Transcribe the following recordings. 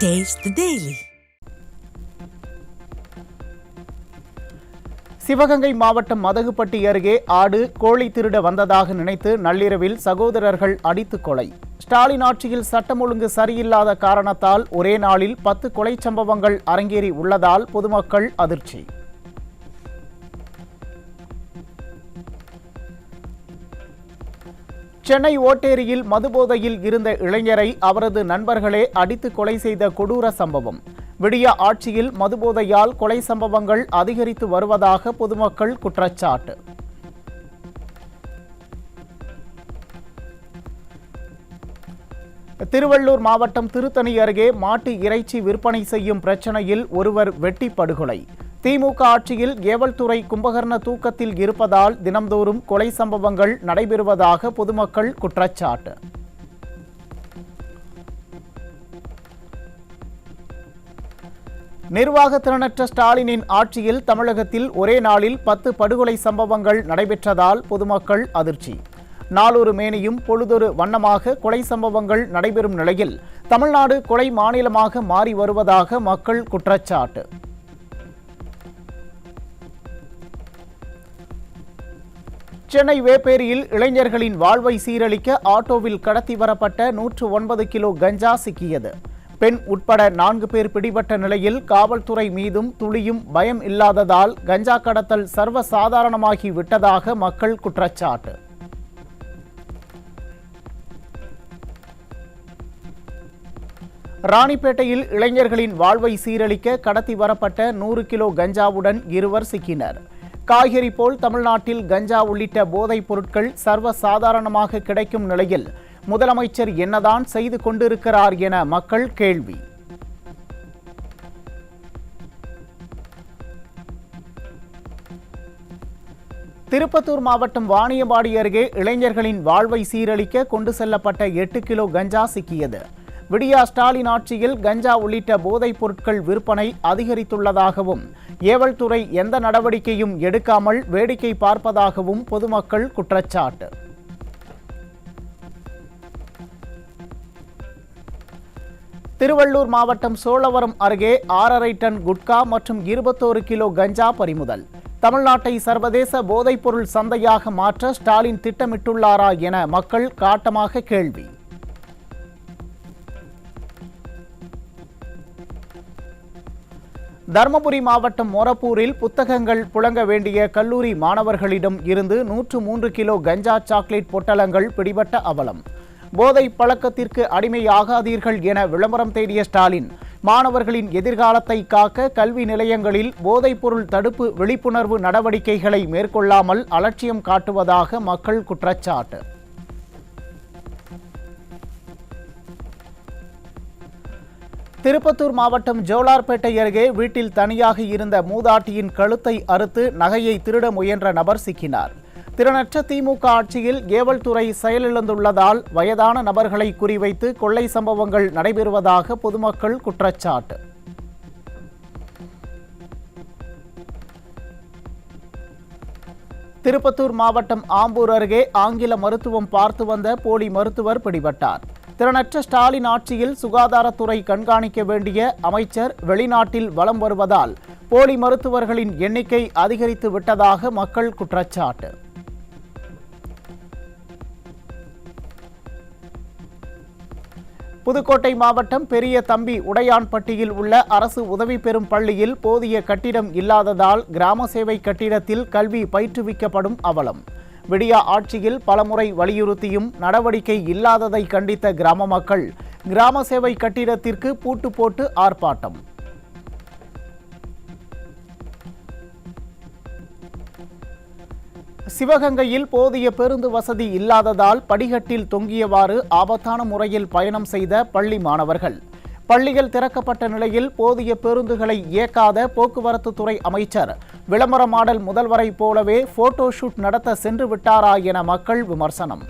Taste the Daily. Sivaganga மாவட்டம் மதகுப்பட்டி அருகே ஆடு கோழி திருட வந்ததாக நினைத்து நள்ளிரவில் சகோதரர்கள் அடித்து கொலை. ஸ்டாலின் ஆட்சியில் சட்டம் ஒழுங்கு சரியில்லாத காரணத்தால் ஒரே நாளில் 10 கொலை சம்பவங்கள் அரங்கேறி உள்ளதால் பொதுமக்கள் அதிர்ச்சி. சென்னை ஓட்டேரியில் மதுபோதையில் இருந்த இளைஞரை அவரது நண்பர்களே அடித்து கொலை செய்த கொடூர சம்பவம். விடிய ஆட்சியில் மதுபோதையால் கொலை சம்பவங்கள் அதிகரித்து வருவதாக பொதுமக்கள் குற்றச்சாட்டு. திருவள்ளூர் மாவட்டம் திருத்தணி அருகே மாட்டு இறைச்சி விற்பனை செய்யும் பிரச்சனையில் ஒருவர் வெட்டி படுகொலை. திமுக ஆட்சியில் ஏவல்துறை கும்பகர்ண தூக்கத்தில் இருப்பதால் தினம்தோறும் கொலை சம்பவங்கள் நடைபெறுவதாக பொதுமக்கள் குற்றச்சாட்டு. நிர்வாக திறனற்ற ஸ்டாலினின் ஆட்சியில் தமிழகத்தில் ஒரே நாளில் 10 படுகொலை சம்பவங்கள் நடைபெற்றதால் பொதுமக்கள் அதிர்ச்சி. நாளொரு மேனியும் பொழுதொரு வண்ணமாக கொலை சம்பவங்கள் நடைபெறும் நிலையில் தமிழ்நாடு கொலை மாநிலமாக மாறி வருவதாக மக்கள் குற்றச்சாட்டு. சென்னை வேப்பேரியில் இளைஞர்களின் வாழ்வை சீரழிக்க ஆட்டோவில் கடத்தி வரப்பட்ட 109 கிலோ கஞ்சா சிக்கியது. பெண் உட்பட 4 பேர் பிடிபட்ட நிலையில் காவல்துறை மீதும் துளியும் பயம் இல்லாததால் கஞ்சா கடத்தல் சர்வசாதாரணமாகி விட்டதாக மக்கள் குற்றச்சாட்டு. ராணிப்பேட்டையில் இளைஞர்களின் வாழ்வை சீரழிக்க கடத்தி வரப்பட்ட 100 கிலோ கஞ்சாவுடன் இருவர் சிக்கினர். காய்கறி போல் தமிழ்நாட்டில் கஞ்சா உள்ளிட்ட போதைப் பொருட்கள் சர்வசாதாரணமாக கிடைக்கும் நிலையில் முதலமைச்சர் என்னதான் செய்து கொண்டிருக்கிறார் என மக்கள் கேள்வி. திருப்பத்தூர் மாவட்டம் வாணியம்பாடி அருகே இளைஞர்களின் வாழ்வை சீரழிக்க கொண்டு செல்லப்பட்ட 8 கிலோ கஞ்சா சிக்கியது. விடியா ஸ்டாலின் ஆட்சியில் கஞ்சா உள்ளிட்ட போதைப் பொருட்கள் விற்பனை அதிகரித்துள்ளதாகவும் ஏவல்துறை எந்த நடவடிக்கையும் எடுக்காமல் வேடிக்கை பார்ப்பதாகவும் பொதுமக்கள் குற்றச்சாட்டு. திருவள்ளூர் மாவட்டம் சோழவரம் அருகே 6.5 டன் குட்கா மற்றும் 21 கிலோ கஞ்சா பறிமுதல். தமிழ்நாட்டை சர்வதேச போதைப்பொருள் சந்தையாக மாற்ற ஸ்டாலின் திட்டமிட்டுள்ளாரா என மக்கள் காட்டமாக கேள்வி. தருமபுரி மாவட்டம் மொரப்பூரில் புத்தகங்கள் புழங்க வேண்டிய கல்லூரி மாணவர்களிடம் இருந்து 103 கிலோ கஞ்சா சாக்லேட் பொட்டலங்கள் பிடிபட்ட அவலம். போதை பழக்கத்திற்கு அடிமையாகாதீர்கள் என விளம்பரம் தேடிய ஸ்டாலின் மாணவர்களின் எதிர்காலத்தை காக்க கல்வி நிலையங்களில் போதைப்பொருள் தடுப்பு விழிப்புணர்வு நடவடிக்கைகளை மேற்கொள்ளாமல் அலட்சியம் காட்டுவதாக மக்கள் குற்றச்சாட்டு. திருப்பத்தூர் மாவட்டம் ஜோலார்பேட்டை அருகே வீட்டில் தனியாக இருந்த மூதாட்டியின் கழுத்தை அறுத்து நகையை திருட முயன்ற நபர் சிக்கினார். திறனற்ற திமுக ஆட்சியில் ஏவல்துறை செயலிழந்துள்ளதால் வயதான நபர்களை குறிவைத்து கொள்ளை சம்பவங்கள் நடைபெறுவதாக பொதுமக்கள் குற்றச்சாட்டு. திருப்பத்தூர் மாவட்டம் ஆம்பூர் அருகே ஆங்கில மருத்துவம் பார்த்து வந்த போலி மருத்துவர் பிடிபட்டார். திறனற்ற ஸ்டாலின் ஆட்சியில் சுகாதாரத்துறை கண்காணிக்க வேண்டிய அமைச்சர் வெளிநாட்டில் வலம் வருவதால் போலி மருத்துவர்களின் எண்ணிக்கை அதிகரித்து விட்டதாக மக்கள் குற்றச்சாட்டு. புதுக்கோட்டை மாவட்டம் பெரிய தம்பி உடையான்பட்டியில் உள்ள அரசு உதவி பெறும் பள்ளியில் போதிய கட்டிடம் இல்லாததால் கிராம சேவை கட்டிடத்தில் கல்வி பயிற்றுவிக்கப்படும் அவலம். விடியா ஆட்சியில் பலமுறை வலியுறுத்தியும் நடவடிக்கை இல்லாததை கண்டித்த கிராம மக்கள் கிராம சேவை கட்டிடத்திற்கு பூட்டு போட்டு ஆர்ப்பாட்டம். சிவகங்கையில் போதிய பேருந்து வசதி இல்லாததால் படிகட்டில் தொங்கியவாறு ஆபத்தான முறையில் பயணம் செய்த பள்ளி மாணவர்கள். பள்ளிகள் திறக்கப்பட்ட நிலையில் போதிய பேருந்துகளை இயக்காத போக்குவரத்து துறை அமைச்சர் விளம்பர மாடல் முதல்வரை போலவே போட்டோ ஷூட் நடத்த சென்று விட்டாரா என மக்கள் விமர்சனம்.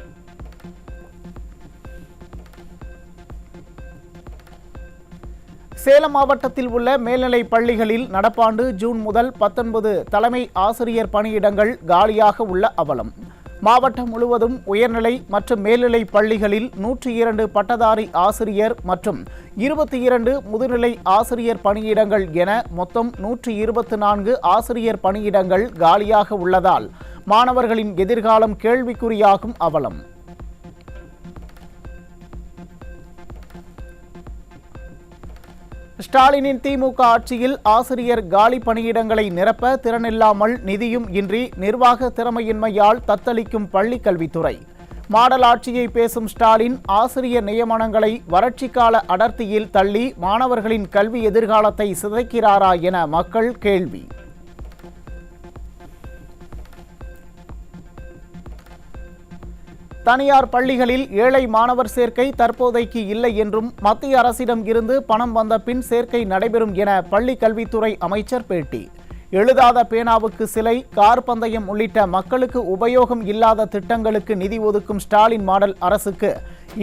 சேலம் மாவட்டத்தில் உள்ள மேல்நிலைப் பள்ளிகளில் நடப்பாண்டு ஜூன் முதல் 19 தலைமை ஆசிரியர் பணியிடங்கள் காலியாக உள்ள அவலம். மாவட்டம் முழுவதும் உயர்நிலை மற்றும் மேல்நிலை பள்ளிகளில் 102 பட்டதாரி ஆசிரியர் மற்றும் 22 முதுநிலை ஆசிரியர் பணியிடங்கள் என மொத்தம் 124 ஆசிரியர் பணியிடங்கள் காலியாக உள்ளதால் மாணவர்களின் எதிர்காலம் கேள்விக்குறியாகும் அவலம். ஸ்டாலினின் திமுக ஆட்சியில் ஆசிரியர் காலி பணியிடங்களை நிரப்ப திறனில்லாமல் நிதியும் இன்றி நிர்வாக திறமையின்மையால் தத்தளிக்கும் பள்ளிக் கல்வித்துறை. மாடல் ஆட்சியை பேசும் ஸ்டாலின் ஆசிரியர் நியமனங்களை வறட்சிக்கால அடர்த்தியில் தள்ளி மாணவர்களின் கல்வி எதிர்காலத்தை சிதைக்கிறாரா என மக்கள் கேள்வி. தனியார் பள்ளிகளில் ஏழை மாணவர் சேர்க்கை தற்போதைக்கு இல்லை என்றும் மத்திய அரசிடம் இருந்து பணம் வந்த பின் சேர்க்கை நடைபெறும் என பள்ளி கல்வித்துறை அமைச்சர் பேட்டி. எழுதாத பேனாவுக்கு சிலை, கார் பந்தயம் உள்ளிட்ட மக்களுக்கு உபயோகம் இல்லாத திட்டங்களுக்கு நிதி ஒதுக்கும் ஸ்டாலின் மாடல் அரசுக்கு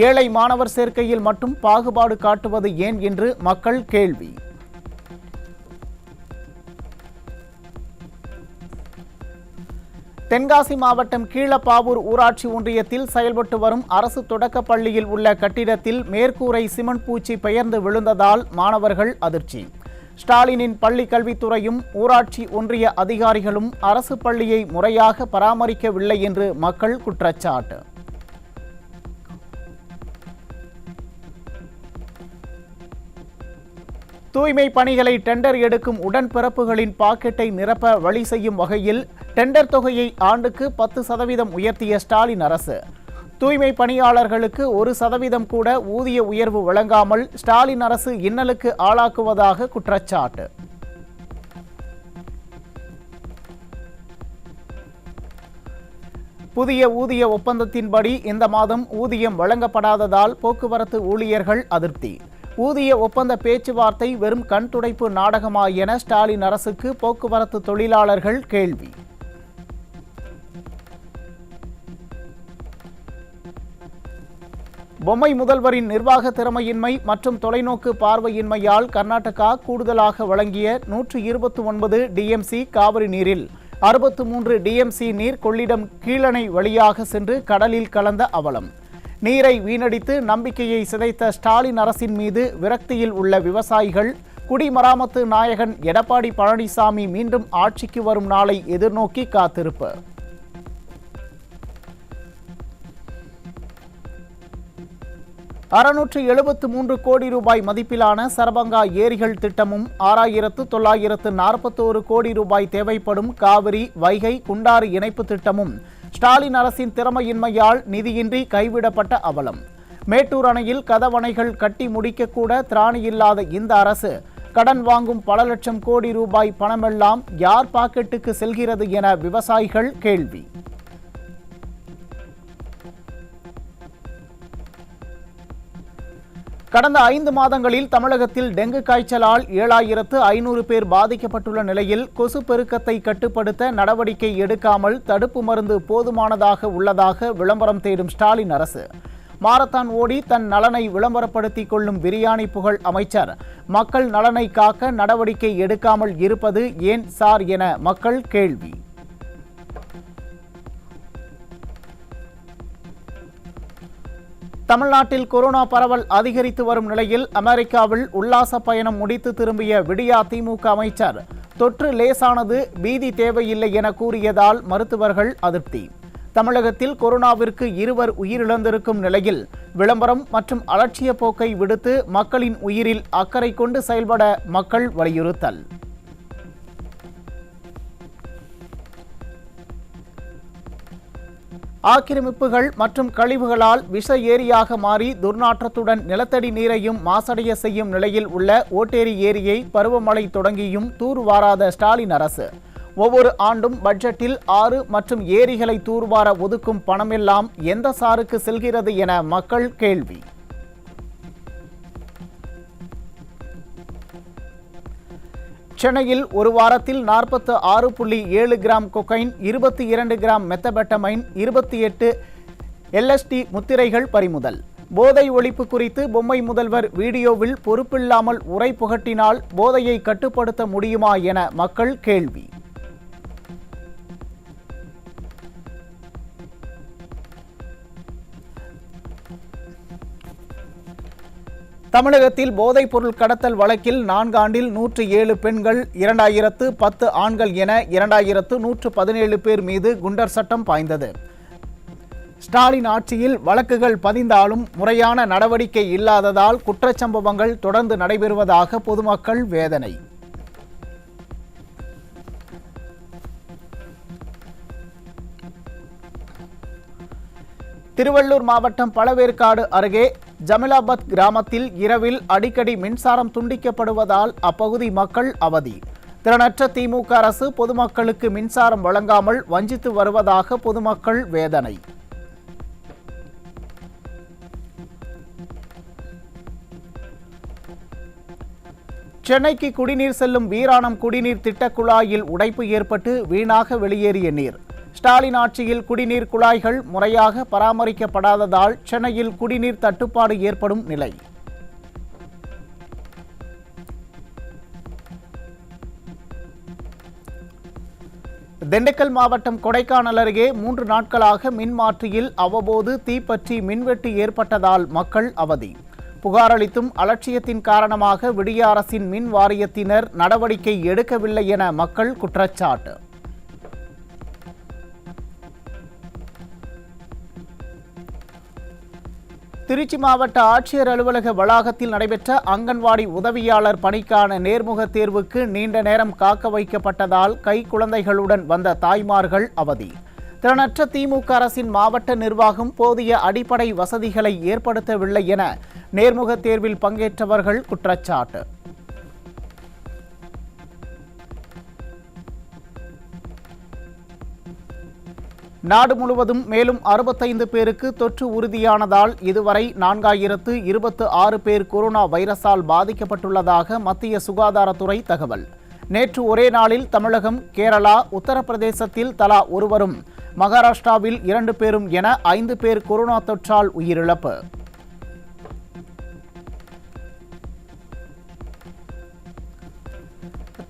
ஏழை மாணவர் சேர்க்கையில் மட்டும் பாகுபாடு காட்டுவது ஏன் என்று மக்கள் கேள்வி. தென்காசி மாவட்டம் கீழப்பாவூர் ஊராட்சி ஒன்றியத்தில் செயல்பட்டு வரும் அரசு தொடக்கப் பள்ளியில் உள்ள கட்டிடத்தில் மேற்கூரை சிமெண்ட் பூச்சி பெயர்ந்து விழுந்ததால் மாணவர்கள் அதிர்ச்சி. ஸ்டாலினின் பள்ளி கல்வித்துறையும் ஊராட்சி ஒன்றிய அதிகாரிகளும் அரசு பள்ளியை முறையாக பராமரிக்கவில்லை என்று மக்கள் குற்றச்சாட்டு. தூய்மை பணிகளை டெண்டர் எடுக்கும் உடன்பிறப்புகளின் பாக்கெட்டை நிரப்ப வழி செய்யும் வகையில் டெண்டர் தொகையை ஆண்டுக்கு 10% உயர்த்திய ஸ்டாலின் அரசு. தூய்மை பணியாளர்களுக்கு 1% கூட ஊதிய உயர்வு வழங்காமல் ஸ்டாலின் அரசு இன்னலுக்கு ஆளாக்குவதாக குற்றச்சாட்டு. புதிய ஊதிய ஒப்பந்தத்தின்படி இந்த மாதம் ஊதியம் வழங்கப்படாததால் போக்குவரத்து ஊழியர்கள் அதிருப்தி. ஊதிய ஒப்பந்த பேச்சுவார்த்தை வெறும் கண்துடைப்பு நாடகமா என ஸ்டாலின் அரசுக்கு போக்குவரத்து தொழிலாளர்கள் கேள்வி. பொம்மை முதல்வரின் நிர்வாக திறமையின்மை மற்றும் தொலைநோக்கு பார்வையின்மையால் கர்நாடகா கூடுதலாக வழங்கிய 129 டிஎம்சி காவிரி நீரில் 63 டிஎம்சி நீர் கொள்ளிடம் கீழணை வழியாக சென்று கடலில் கலந்த அவலம். நீரை வீணடித்து நம்பிக்கையை சிதைத்த ஸ்டாலின் அரசின் மீது விரக்தியில் உள்ள விவசாயிகள் குடிமராமத்து நாயகன் எடப்பாடி பழனிசாமி மீண்டும் ஆட்சிக்கு வரும் நாளை எதிர்நோக்கி காத்திருப்பு. $673 கோடி ரூபாய் மதிப்பிலான சரபங்கா ஏரிகள் திட்டமும் 6941 கோடி ரூபாய் தேவைப்படும் காவிரி, வைகை, குண்டாறு இணைப்பு திட்டமும் ஸ்டாலின் அரசின் திறமையின்மையால் நிதியின்றி கைவிடப்பட்ட அவலம். மேட்டூர் அணையில் கதவணைகள் கட்டி முடிக்கக்கூட திராணியில்லாத இந்த அரசு கடன் வாங்கும் பல லட்சம் கோடி ரூபாய் பணமெல்லாம் யார் பாக்கெட்டுக்கு செல்கிறது என விவசாயிகள் கேள்வி. கடந்த 5 மாதங்களில் தமிழகத்தில் டெங்கு காய்ச்சலால் 7500 பேர் பாதிக்கப்பட்டுள்ள நிலையில் கொசு பெருக்கத்தை கட்டுப்படுத்த நடவடிக்கை எடுக்காமல் தடுப்பு மருந்து போதுமானதாக உள்ளதாக விளம்பரம் தேடும் ஸ்டாலின் அரசு. மாரத்தான் ஓடி தன் நலனை விளம்பரப்படுத்திக் கொள்ளும் பிரியாணி புகழ் அமைச்சர் மக்கள் நலனை காக்க நடவடிக்கை எடுக்காமல் இருப்பது ஏன் சார் என மக்கள் கேள்வி. தமிழ்நாட்டில் கொரோனா பரவல் அதிகரித்து வரும் நிலையில் அமெரிக்காவில் உல்லாச பயணம் முடித்து திரும்பிய விடியா திமுக அமைச்சர் தொற்று லேசானது, பீதி தேவையில்லை என கூறியதால் மருத்துவர்கள் அதிருப்தி. தமிழகத்தில் கொரோனாவிற்கு 2 உயிரிழந்திருக்கும் நிலையில் விளம்பரம் மற்றும் அலட்சிய போக்கை விடுத்து மக்களின் உயிரில் அக்கறை கொண்டு செயல்பட மக்கள் வலியுறுத்தல். ஆக்கிரமிப்புகள் மற்றும் கழிவுகளால் விஷ ஏரியாக மாறி துர்நாற்றத்துடன் நிலத்தடி நீரையும் மாசடைய செய்யும் நிலையில் உள்ள ஓட்டேரி ஏரியை பருவமழை தொடங்கியும் தூர்வாராத ஸ்டாலின் அரசு ஒவ்வொரு ஆண்டும் பட்ஜெட்டில் 6 மற்றும் ஏரிகளை தூர்வார ஒதுக்கும் பணமெல்லாம் எந்த சாருக்கு செல்கிறது என மக்கள் கேள்வி. சென்னையில் ஒரு வாரத்தில் 46.7 gram cocaine, 22 gram methamphetamine, 28 LSD முத்திரைகள் பறிமுதல். போதை ஒழிப்பு குறித்து பொம்மை முதல்வர் வீடியோவில் பொறுப்பில்லாமல் உரை புகட்டினால் போதையை கட்டுப்படுத்த முடியுமா என மக்கள் கேள்வி. தமிழகத்தில் போதைப்பொருள் கடத்தல் வழக்கில் 4 ஆண்டில் 107 பெண்கள், 2010 ஆண்கள் என 2117 பேர் மீது குண்டர் சட்டம் பாய்ந்தது. ஸ்டாலின் ஆட்சியில் வழக்குகள் பதிந்தாலும் முறையான நடவடிக்கை இல்லாததால் குற்றச்சம்பவங்கள் தொடர்ந்து நடைபெறுவதாக பொதுமக்கள் வேதனை. திருவள்ளூர் மாவட்டம் பழவேற்காடு அருகே ஜமீலாபாத் கிராமத்தில் இரவில் அடிக்கடி மின்சாரம் துண்டிக்கப்படுவதால் அப்பகுதி மக்கள் அவதி. திறனற்ற திமுக அரசு பொதுமக்களுக்கு மின்சாரம் வழங்காமல் வஞ்சித்து வருவதாக பொதுமக்கள் வேதனை. சென்னைக்கு குடிநீர் செல்லும் வீராணம் குடிநீர் திட்ட குழாயில் உடைப்பு ஏற்பட்டு வீணாக வெளியேறிய நீர். ஸ்டாலின் ஆட்சியில் குடிநீர் குழாய்கள் முறையாக பராமரிக்கப்படாததால் சென்னையில் குடிநீர் தட்டுப்பாடு ஏற்படும் நிலை. திண்டுக்கல் மாவட்டம் கொடைக்கானல் அருகே 3 நாட்களாக மின்மாற்றியில் அவ்வப்போது தீப்பற்றி மின்வெட்டு ஏற்பட்டதால் மக்கள் அவதி. புகார் அளித்தும் அலட்சியத்தின் காரணமாக விடிய அரசின் மின் வாரியத்தினர் நடவடிக்கை எடுக்கவில்லை என மக்கள் குற்றச்சாட்டு. திருச்சி மாவட்ட ஆட்சியர் அலுவலக வளாகத்தில் நடைபெற்ற அங்கன்வாடி உதவியாளர் பணிக்கான நேர்முக தேர்வுக்கு நீண்ட நேரம் காக்க வைக்கப்பட்டதால் கைக்குழந்தைகளுடன் வந்த தாய்மார்கள் அவதி. திறனற்ற திமுக அரசின் மாவட்ட நிர்வாகம் போதிய அடிப்படை வசதிகளை ஏற்படுத்தவில்லை என நேர்முக தேர்வில் பங்கேற்றவர்கள் குற்றச்சாட்டு. நாடு முழுவதும் மேலும் 65 பேருக்கு தொற்று உறுதியானதால் இதுவரை 4026 பேர் கொரோனா வைரஸால் பாதிக்கப்பட்டுள்ளதாக மத்திய சுகாதாரத்துறை தகவல். நேற்று ஒரே நாளில் தமிழகம், கேரளா, உத்தரப்பிரதேசத்தில் தலா ஒருவரும், மகாராஷ்டிராவில் 2 பேரும் என 5 பேர் கொரோனா தொற்றால் உயிரிழப்பு.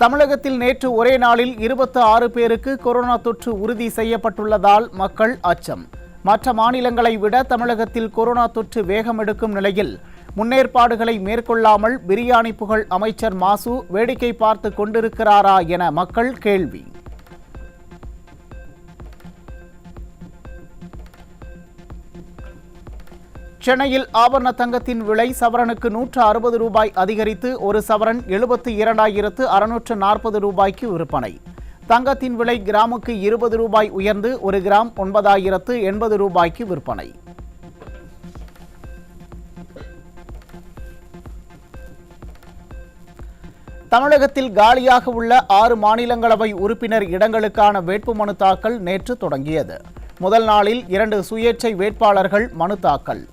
தமிழகத்தில் நேற்று ஒரே நாளில் 26 பேருக்கு கொரோனா தொற்று உறுதி செய்யப்பட்டுள்ளதால் மக்கள் அச்சம். மற்ற மாநிலங்களை விட தமிழகத்தில் கொரோனா தொற்று வேகம் எடுக்கும் நிலையில் முன்னேற்பாடுகளை மேற்கொள்ளாமல் பிரியாணி புகழ் அமைச்சர் மாசு வேடிக்கை பார்த்து கொண்டிருக்கிறாரா என மக்கள் கேள்வி. சென்னையில் ஆபரண தங்கத்தின் விலை சவரனுக்கு 160 ரூபாய் அதிகரித்து ஒரு சவரன் 72,640 ரூபாய்க்கு விற்பனை. தங்கத்தின் விலை கிராமுக்கு 20 ரூபாய் உயர்ந்து ஒரு கிராம் 9,080 ரூபாய்க்கு விற்பனை. தமிழகத்தில் காலியாக உள்ள 6 மாநிலங்களவை உறுப்பினர் இடங்களுக்கான வேட்புமனு தாக்கல் நேற்று தொடங்கியது. முதல் நாளில் 2 சுயேட்சை வேட்பாளர்கள் மனு தாக்கல்.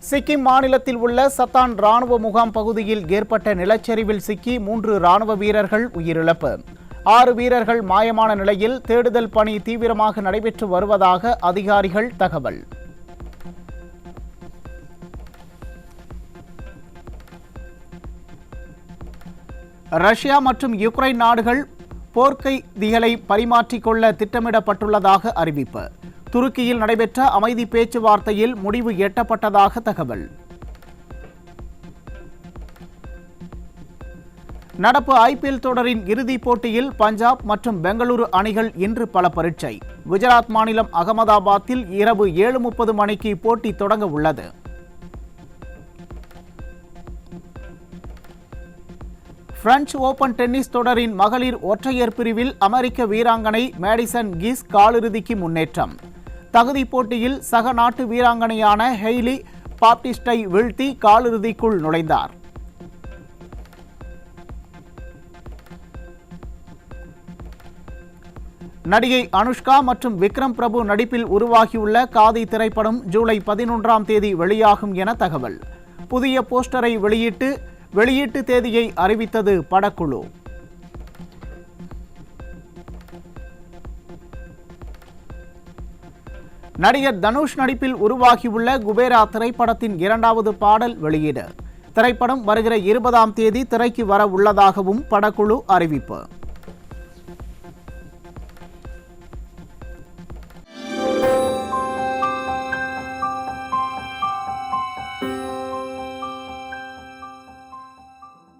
சிக்கிம் மாநிலத்தில் உள்ள சத்தான் ராணுவ முகாம் பகுதியில் ஏற்பட்ட நிலச்சரிவில் சிக்கி 3 ராணுவ வீரர்கள் உயிரிழப்பு. 6 வீரர்கள் மாயமான நிலையில் தேடுதல் பணி தீவிரமாக நடைபெற்று வருவதாக அதிகாரிகள் தகவல். ரஷ்யா மற்றும் யுக்ரைன் நாடுகள் போர்க்கைதிகளை பரிமாற்றிக்கொள்ள திட்டமிடப்பட்டுள்ளதாக அறிவிப்பு. துருக்கியில் நடைபெற்ற அமைதி பேச்சுவார்த்தையில் முடிவு எட்டப்பட்டதாக தகவல். நடப்பு ஐபிஎல் தொடரின் இறுதிப் போட்டியில் பஞ்சாப் மற்றும் பெங்களூரு அணிகள் இன்று பல பரீட்சை. குஜராத் மாநிலம் அகமதாபாத்தில் இரவு 7:30 மணிக்கு போட்டி தொடங்க உள்ளது. பிரெஞ்சு ஓபன் டென்னிஸ் தொடரின் மகளிர் ஒற்றையர் பிரிவில் அமெரிக்க வீராங்கனை மேடிசன் கீஸ் காலிறுதிக்கு முன்னேற்றம். தகுதி போட்டியில் சக நாட்டு வீராங்கனையான ஹெய்லி பாப்டிஸ்டை வீழ்த்தி காலிறுதிக்குள் நுழைந்தார். நடிகை அனுஷ்கா மற்றும் விக்ரம் பிரபு நடிப்பில் உருவாகியுள்ள காதி திரைப்படம் ஜூலை 11ஆம் தேதி வெளியாகும் என தகவல். புதிய போஸ்டரை வெளியீட்டு தேதியை அறிவித்தது படக்குழு. நடிகர் தனுஷ் நடிப்பில் உருவாகியுள்ள குபேரா திரைப்படத்தின் 2வது பாடல் வெளியீடு. திரைப்படம் வருகிற 20ஆம் தேதி திரைக்கு வர உள்ளதாகவும் படக்குழு அறிவிப்பு.